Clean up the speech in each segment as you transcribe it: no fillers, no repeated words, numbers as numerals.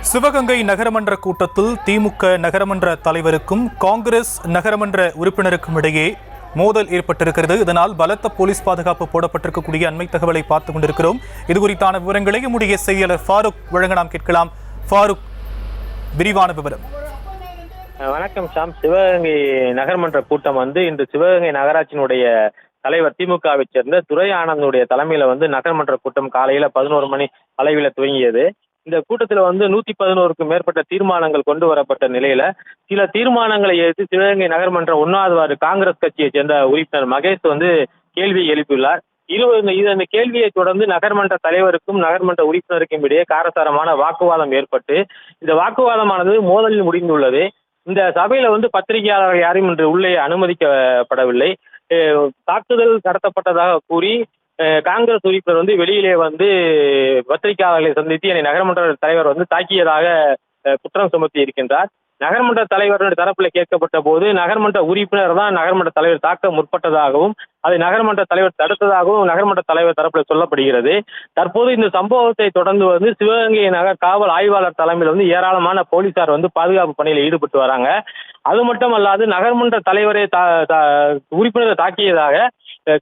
சிவகங்கை நகரமன்ற கூட்டத்தில் திமுக நகரமன்ற தலைவருக்கும் காங்கிரஸ் நகரமன்ற உறுப்பினருக்கும் இடையே மோதல் ஏற்பட்டிருக்கிறது. இதனால் பலத்த போலீஸ் பாதுகாப்பு போடப்பட்டிருக்கக்கூடிய அண்மை தகவலை பார்த்துக் கொண்டிருக்கிறோம். இது குறித்தான விவரங்களை நம்முடைய செய்தியாளர் ஃபாரூக் வழங்க நாம் கேட்கலாம். ஃபாரூக், விரிவான விவரம். வணக்கம் ஷாம். சிவகங்கை நகர்மன்ற கூட்டம் இன்று சிவகங்கை நகராட்சியினுடைய தலைவர் திமுகவை சேர்ந்த துரை ஆனந்தனுடைய தலைமையில நகர்மன்ற கூட்டம் காலையில 11 மணி அளவில் துவங்கியது. இந்த கூட்டத்தில் 111க்கும் மேற்பட்ட தீர்மானங்கள் கொண்டு வரப்பட்ட நிலையில சில தீர்மானங்களை எதிர்த்து சிவகங்கை நகர்மன்ற 1வது வார்டு காங்கிரஸ் கட்சியை சேர்ந்த உறுப்பினர் மகேஷ் கேள்வி எழுப்பியுள்ளார். இந்த கேள்வியை தொடர்ந்து நகர்மன்ற தலைவருக்கும் நகர்மன்ற உறுப்பினருக்கும் இடையே காரசாரமான வாக்குவாதம் ஏற்பட்டு இந்த வாக்குவாதமானது மோதலில் முடிந்துள்ளது. இந்த சபையில பத்திரிகையாளர்கள் யாரும் இன்று உள்ளே அனுமதிக்கப்படவில்லை. தாக்குதல் நடத்தப்பட்டதாக கூறி காங்கிரஸ் உறுப்பினர் வெளியிலே பத்திரிகையாளர்களை சந்தித்து என்னை நகரமன்ற தலைவர் தாக்கியதாக குற்றம் சுமத்தி இருக்கின்றார். நகர்மன்ற தலைவருடைய தரப்பில் கேட்கப்பட்ட போது நகர்மன்ற உறுப்பினர் தான் நகர்மன்ற தலைவர் தாக்க முற்பட்டதாகவும் அதை நகர்மன்ற தலைவர் தடுத்ததாகவும் நகர்மன்ற தலைவர் தரப்பில் சொல்லப்படுகிறது. தற்போது இந்த சம்பவத்தை தொடர்ந்து சிவகங்கை நகர் காவல் ஆய்வாளர் தலைமையில் ஏராளமான போலீசார் பாதுகாப்பு பணியில் ஈடுபட்டு வராங்க. அது மட்டுமல்லாது நகர்மன்ற தலைவரை உறுப்பினரை தாக்கியதாக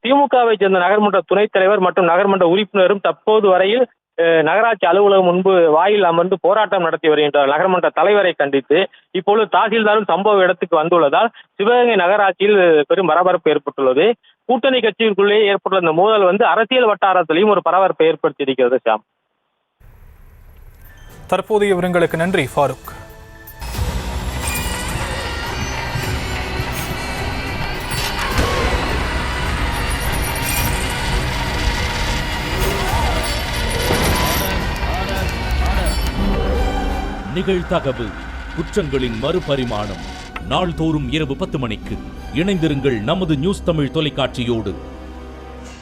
திமுகவை சேர்ந்த நகர்மன்ற துணைத் தலைவர் மற்றும் நகர்மன்ற உறுப்பினரும் தற்போது வரையில் நகராட்சி அலுவலகம் முன்பு வாயில் அமர்ந்து போராட்டம் நடத்தி வருகின்றார். நகர்மன்ற தலைவரை கண்டித்து இப்பொழுது தாசில்தாரும் சம்பவ இடத்துக்கு வந்துள்ளதால் சிவகங்கை நகராட்சியில் பெரும் பரபரப்பு ஏற்பட்டுள்ளது. கூட்டணி கட்சிகளுக்குள்ளே ஏற்பட்டுள்ள இந்த மோதல் அரசியல் வட்டாரத்திலையும் ஒரு பரபரப்பை ஏற்படுத்தி இருக்கிறது. ஷாம், தற்போதைய விவரங்களுக்கு நன்றி ஃபாரூக். நிகழ்தகவு குற்றங்களின் மறுபரிமாணம் நாள்தோறும் இரவு 10 மணிக்கு இணைந்திருங்கள் நமது நியூஸ் தமிழ் தொலைக்காட்சியோடு.